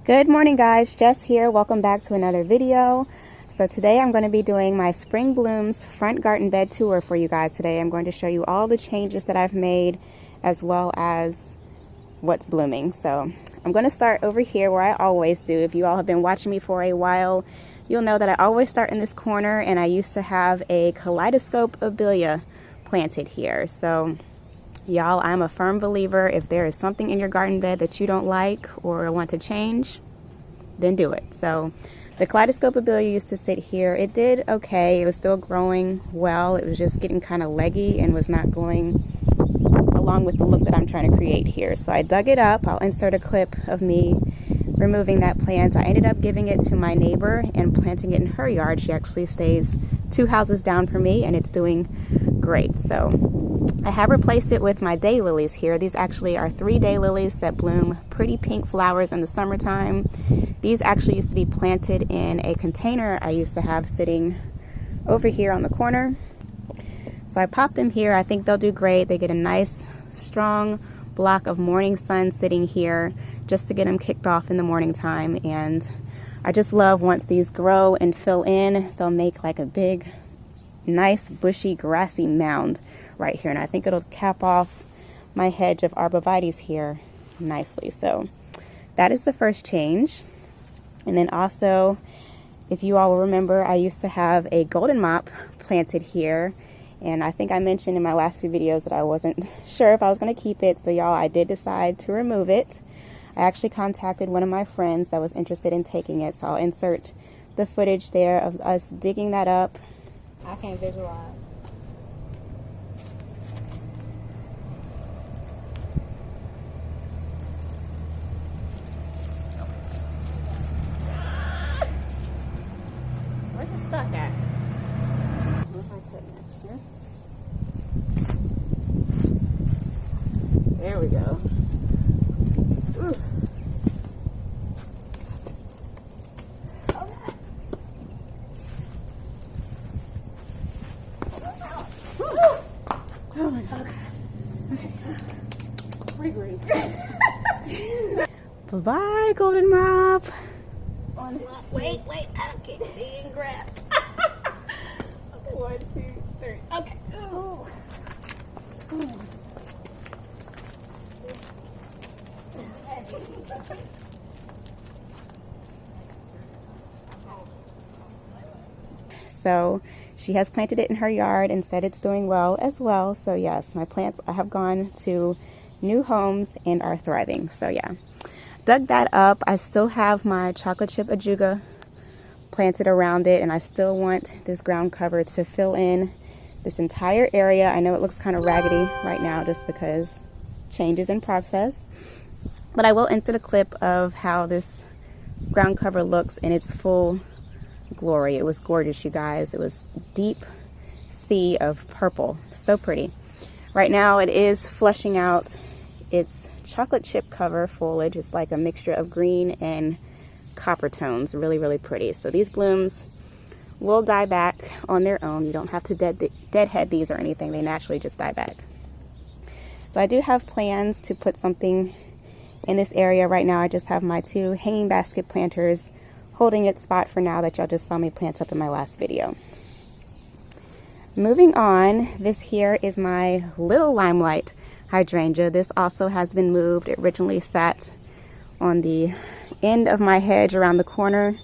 Good morning guys, Jess here. Welcome back to another video. So today I'm going to be doing my spring blooms front garden bed tour for you guys today. I'm going to show you all the changes that I've made as well as what's blooming. So I'm going to start over here where I always do. If you all have been watching me for a while, you'll know that I always start in this corner, and I used to have a kaleidoscope abelia planted here. So y'all, I'm a firm believer, if there is something in your garden bed that you don't like or want to change, then do it. So the kaleidoscope abelia used to sit here. It did okay. It was still growing well. It was just getting kind of leggy and was not going along with the look that I'm trying to create here. So I dug it up. I'll insert a clip of me removing that plant. I ended up giving it to my neighbor and planting it in her yard. She actually stays 2 houses down from me, and it's doing great. So I have replaced it with my daylilies here. These actually are 3 daylilies that bloom pretty pink flowers in the summertime. These actually used to be planted in a container I used to have sitting over here on the corner. So I popped them here. I think they'll do great. They get a nice strong block of morning sun sitting here just to get them kicked off in the morning time. And I just love once these grow and fill in, they'll make like a big nice bushy grassy mound right here, and I think it'll cap off my hedge of arborvitaes here nicely. So that is the first change. And then also, if you all will remember, I used to have a golden mop planted here, and I think I mentioned in my last few videos that I wasn't sure if I was going to keep it. So y'all, I did decide to remove it. I actually contacted one of my friends that was interested in taking it, so I'll insert the footage there of us digging that up. I can't visualize. Where's it stuck at? What if I put it here? There we go. Ooh. Oh my god. Okay. Regroup. Bye-bye, golden mop. Wait, I can't see and grab. Okay, 1, 2, 3. Okay. Ooh. So she has planted it in her yard and said it's doing well as well. So yes, my plants have gone to new homes and are thriving. So yeah, dug that up. I still have my chocolate chip ajuga planted around it, and I still want this ground cover to fill in this entire area. I know it looks kind of raggedy right now just because changes in process, but I will insert a clip of how this ground cover looks in its full glory. It was gorgeous, you guys. It was deep sea of purple. So pretty. Right now it is fleshing out its chocolate chip cover foliage. It's like a mixture of green and copper tones. Really, really pretty. So these blooms will die back on their own. You don't have to deadhead these or anything. They naturally just die back. So I do have plans to put something in this area. Right now I just have my 2 hanging basket planters holding its spot for now that y'all just saw me plant up in my last video. Moving on, this here is my little limelight hydrangea. This also has been moved. It originally sat on the end of my hedge around the corner.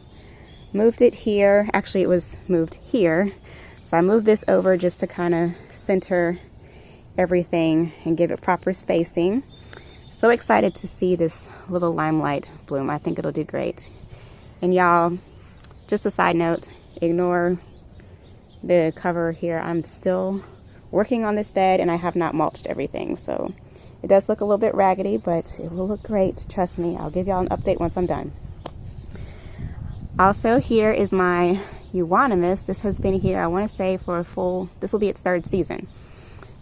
Moved it here. Actually, it was moved here. So I moved this over just to kind of center everything and give it proper spacing. So excited to see this little limelight bloom. I think it'll do great. And y'all, just a side note, ignore the cover here. I'm still working on this bed and I have not mulched everything. So it does look a little bit raggedy, but it will look great. Trust me, I'll give y'all an update once I'm done. Also, here is my euonymus. This has been here, I want to say, for a full, this will be its 3rd season.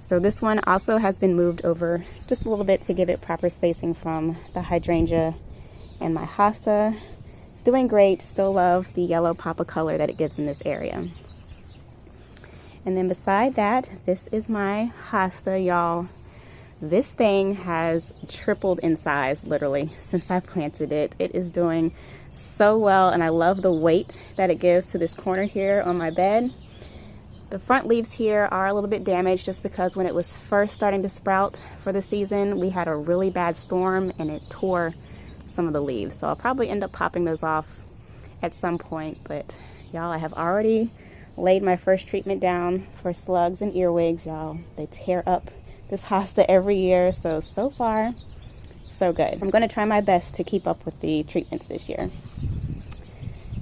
So this one also has been moved over just a little bit to give it proper spacing from the hydrangea and my hosta. Doing great. Still love the yellow pop of color that it gives in this area. And then beside that, this is my hosta, y'all. This thing has tripled in size literally since I planted it. It is doing so well, and I love the weight that it gives to this corner here on my bed. The front leaves here are a little bit damaged just because when it was first starting to sprout for the season, we had a really bad storm and it tore some of the leaves. So I'll probably end up popping those off at some point. But y'all, I have already laid my first treatment down for slugs and earwigs. Y'all, they tear up this hosta every year. So far, so good. I'm going to try my best to keep up with the treatments this year.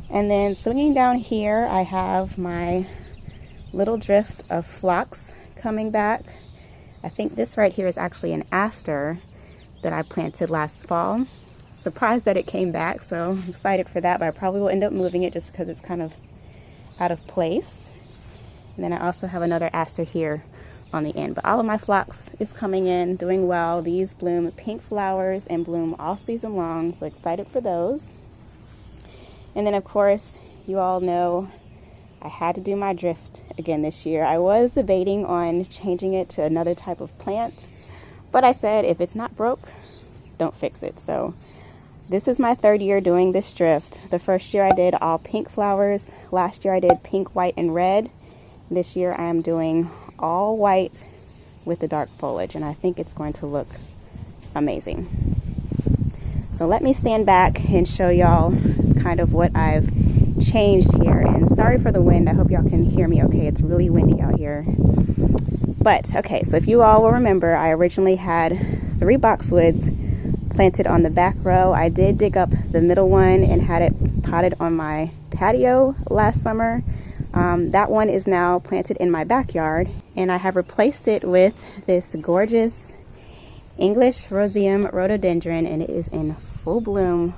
And then swinging down here, I have my little drift of phlox coming back. I think this right here is actually an aster that I planted last fall. Surprised that it came back, so I'm excited for that, but I probably will end up moving it just because it's kind of out of place. And then I also have another aster here on the end, but all of my phlox is coming in, doing well. These bloom pink flowers and bloom all season long, so excited for those. And then of course, you all know I had to do my drift again this year. I was debating on changing it to another type of plant, but I said if it's not broke, don't fix it. So this is my third year doing this drift. The first year I did all pink flowers. Last year I did pink, white, and red. This year I am doing all white with the dark foliage, and I think it's going to look amazing. So let me stand back and show y'all kind of what I've changed here. And sorry for the wind, I hope y'all can hear me okay. It's really windy out here. But okay, so if you all will remember, I originally had 3 boxwoods planted on the back row. I did dig up the middle one and had it potted on my patio last summer. That one is now planted in my backyard, and I have replaced it with this gorgeous English Roseum rhododendron, and it is in full bloom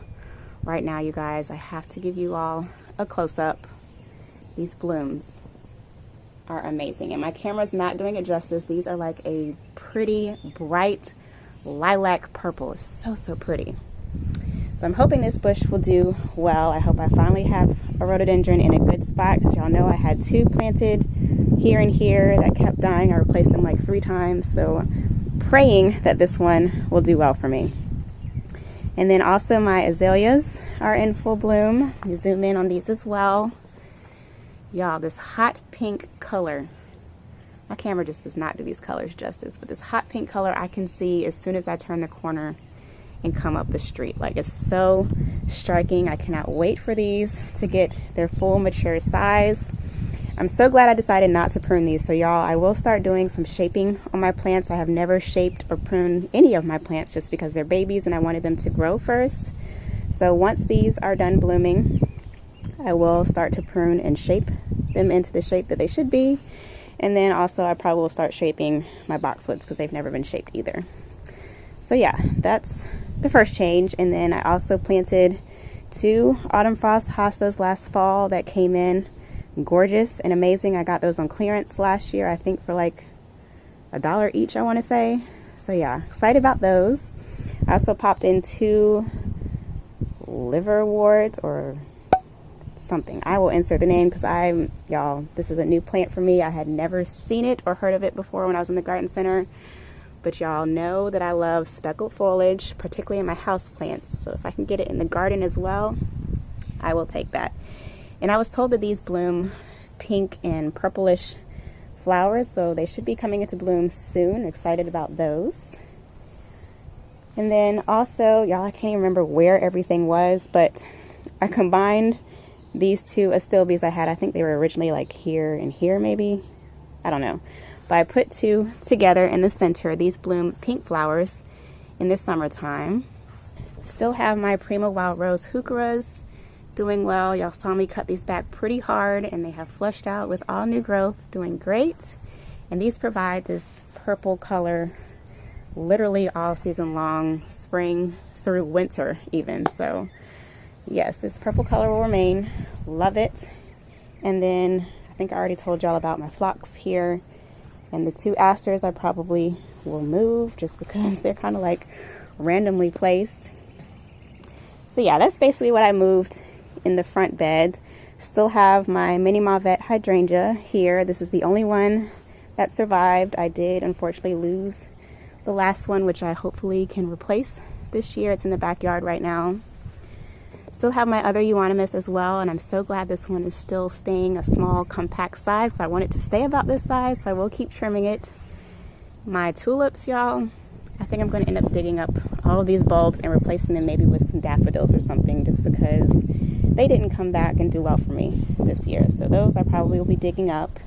right now, you guys. I have to give you all a close-up. These blooms are amazing, and my camera's not doing it justice. These are like a pretty bright lilac purple. It's so pretty. So I'm hoping this bush will do well. I hope I finally have a rhododendron in a good spot, because y'all know I had 2 planted here and here that kept dying. I replaced them like 3 times, so praying that this one will do well for me. And then also my azaleas are in full bloom. You zoom in on these as well. Y'all, this hot pink color, my camera just does not do these colors justice, but this hot pink color I can see as soon as I turn the corner and come up the street. Like, it's so striking. I cannot wait for these to get their full mature size. I'm so glad I decided not to prune these. So y'all, I will start doing some shaping on my plants. I have never shaped or pruned any of my plants just because they're babies and I wanted them to grow first. So once these are done blooming, I will start to prune and shape them into the shape that they should be. And then also I probably will start shaping my boxwoods because they've never been shaped either. So yeah, that's the first change. And then I also planted 2 autumn frost hostas last fall that came in gorgeous and amazing. I got those on clearance last year, I think for like $1 each, I want to say. So yeah, excited about those. I also popped in 2 liverworts or something. I will insert the name because y'all, this is a new plant for me. I had never seen it or heard of it before when I was in the garden center. But y'all know that I love speckled foliage, particularly in my house plants. So if I can get it in the garden as well, I will take that. And I was told that these bloom pink and purplish flowers, so they should be coming into bloom soon. Excited about those. And then also, y'all, I can't even remember where everything was, but I combined these 2 astilbes I had. I think they were originally like here and here maybe. I don't know. But I put 2 together in the center. These bloom pink flowers in the summertime. Still have my Prima Wild Rose heucheras doing well. Y'all saw me cut these back pretty hard and they have flushed out with all new growth, doing great. And these provide this purple color literally all season long, spring through winter even. So yes, this purple color will remain. Love it. And then I think I already told y'all about my phlox here, and the 2 asters I probably will move just because they're kind of like randomly placed. So yeah, that's basically what I moved in the front bed. Still have my mini Mauvette hydrangea here. This is the only one that survived. I did unfortunately lose the last one, which I hopefully can replace this year. It's in the backyard right now. Still have my other euonymus as well, and I'm so glad this one is still staying a small compact size because I want it to stay about this size, so I will keep trimming it. My tulips, y'all, I think I'm going to end up digging up all of these bulbs and replacing them maybe with some daffodils or something, just because they didn't come back and do well for me this year. So those I probably will be digging up.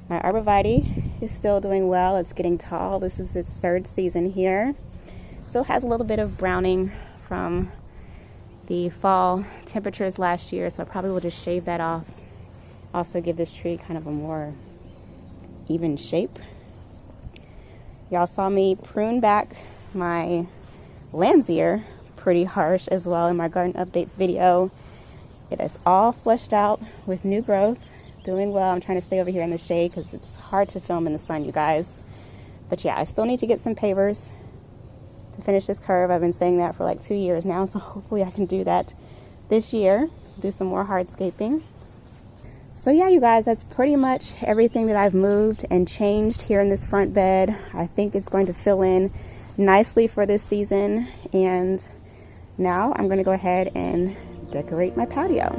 My arborvitae is still doing well. It's getting tall. This is its 3rd season here. Still has a little bit of browning from the fall temperatures last year, so I probably will just shave that off. Also give this tree kind of a more even shape. Y'all saw me prune back my lamb's ear pretty harsh as well in my garden updates video. It is all fleshed out with new growth, doing well. I'm trying to stay over here in the shade because it's hard to film in the sun, you guys. But yeah, I still need to get some pavers to finish this curve. I've been saying that for like 2 years now, so hopefully I can do that this year, do some more hardscaping. So yeah, you guys, that's pretty much everything that I've moved and changed here in this front bed. I think it's going to fill in nicely for this season, and now I'm going to go ahead and decorate my patio.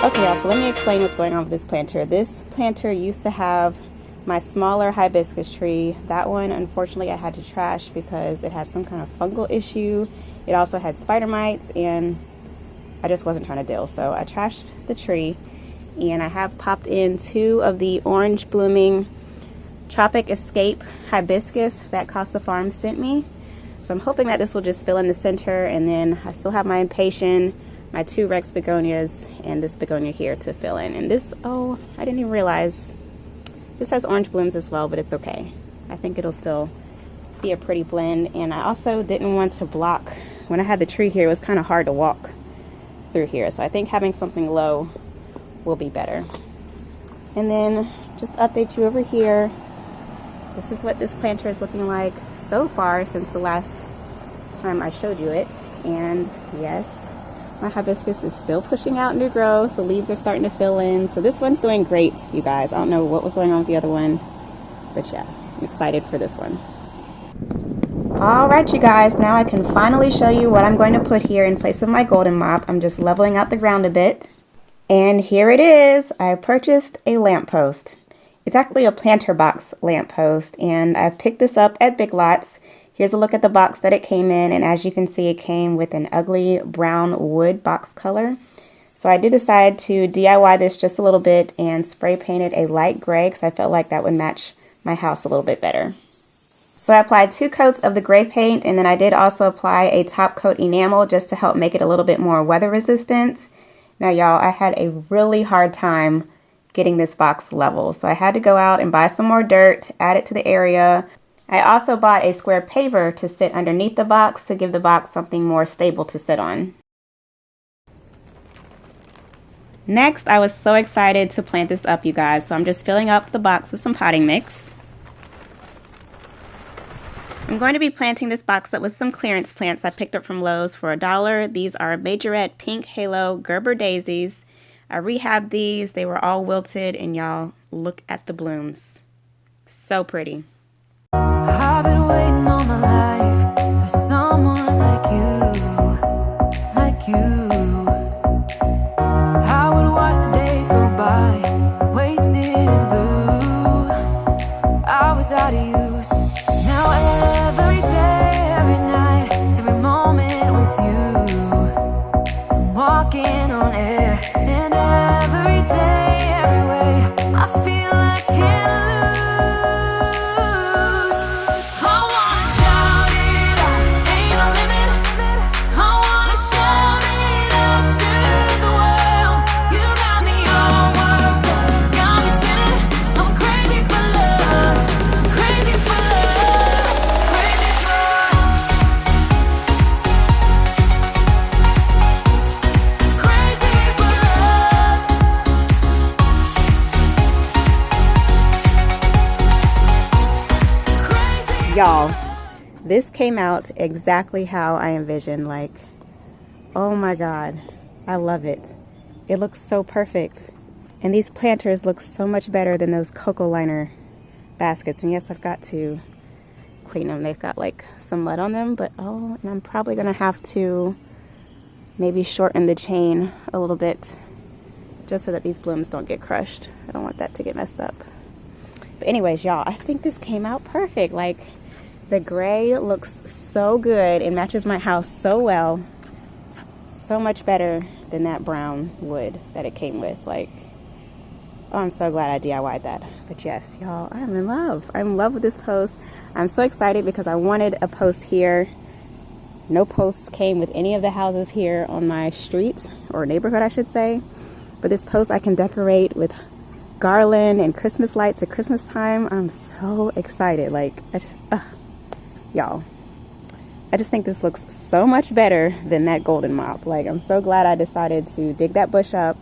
Okay, y'all, so let me explain what's going on with this planter. This planter used to have my smaller hibiscus tree. That one, unfortunately, I had to trash because it had some kind of fungal issue. It also had spider mites, and I just wasn't trying to deal. So I trashed the tree, and I have popped in 2 of the orange blooming Tropic Escape hibiscus that Costa Farms sent me. So I'm hoping that this will just fill in the center, and then I still have my impatient, my 2 Rex begonias, and this begonia here to fill in. And this, oh, I didn't even realize, this has orange blooms as well, but it's okay. I think it'll still be a pretty blend. And I also didn't want to block, when I had the tree here, it was kind of hard to walk through here. So I think having something low will be better. And then just update you over here. This is what this planter is looking like so far since the last time I showed you it. And yes, my hibiscus is still pushing out new growth. The leaves are starting to fill in. So this one's doing great, you guys. I don't know what was going on with the other one, but yeah, I'm excited for this one. All right, you guys, now I can finally show you what I'm going to put here in place of my golden mop. I'm just leveling out the ground a bit. And here it is. I purchased a lamppost. It's actually a planter box lamppost, and I've picked this up at Big Lots Here's a look at the box that it came in, and as you can see, it came with an ugly brown wood box color. So I did decide to DIY this just a little bit and spray painted a light gray because I felt like that would match my house a little bit better. So I applied 2 coats of the gray paint, and then I did also apply a top coat enamel just to help make it a little bit more weather resistant. Now y'all, I had a really hard time getting this box level, so I had to go out and buy some more dirt, add it to the area. I also bought a square paver to sit underneath the box to give the box something more stable to sit on. Next, I was so excited to plant this up, you guys, so I'm just filling up the box with some potting mix. I'm going to be planting this box up with some clearance plants I picked up from Lowe's for $1. These are Majorette Pink Halo Gerber Daisies. I rehabbed these. They were all wilted, and y'all, look at the blooms. So pretty. I've been waiting all my life for someone like you, like you. I would watch the days go by, wasted in blue. I was out of use. Now every day, every night, every moment with you, I'm walking on air. And every day, every way, I feel I can't lose. I wanna shout it out, ain't no limit. I wanna shout it out to the world. You got me all worked up, got me spinning. I'm crazy for love, crazy for love, crazy for love. Y'all, this came out exactly how I envisioned. Like, oh my God, I love it. It looks so perfect. And these planters look so much better than those cocoa liner baskets. And yes, I've got to clean them. They've got like some mud on them, but oh, and I'm probably gonna have to maybe shorten the chain a little bit just so that these blooms don't get crushed. I don't want that to get messed up. But anyways, y'all, I think this came out perfect. Like, the gray looks so good. It matches my house so well. So much better than that brown wood that it came with. Like, oh, I'm so glad I DIY'd that. But yes, y'all, I'm in love. I'm in love with this post. I'm so excited because I wanted a post here. No posts came with any of the houses here on my street, or neighborhood, I should say. But this post I can decorate with garland and Christmas lights at Christmas time. I'm so excited. Like, y'all, I just think this looks so much better than that golden mop. Like, I'm so glad I decided to dig that bush up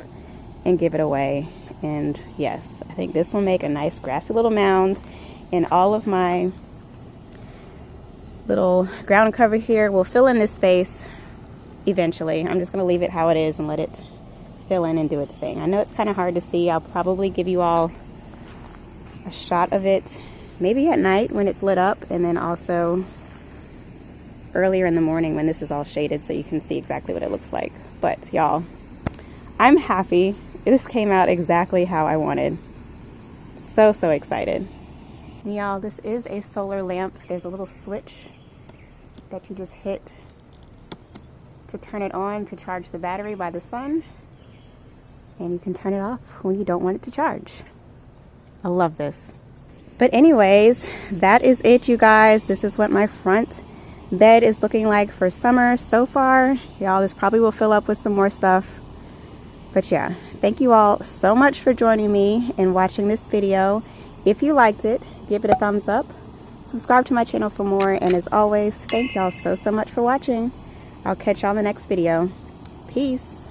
and give it away. And yes, I think this will make a nice grassy little mound, and all of my little ground cover here will fill in this space eventually. I'm just going to leave it how it is and let it fill in and do its thing. I know it's kind of hard to see. I'll probably give you all a shot of it maybe at night when it's lit up, and then also earlier in the morning when this is all shaded so you can see exactly what it looks like. But y'all, I'm happy. This came out exactly how I wanted. So excited. And y'all, this is a solar lamp. There's a little switch that you just hit to turn it on to charge the battery by the sun, and you can turn it off when you don't want it to charge. I love this. But anyways, that is it, you guys. This is what my front bed is looking like for summer so far. Y'all, this probably will fill up with some more stuff. But yeah, thank you all so much for joining me and watching this video. If you liked it, give it a thumbs up. Subscribe to my channel for more. And as always, thank y'all so much for watching. I'll catch y'all in the next video. Peace.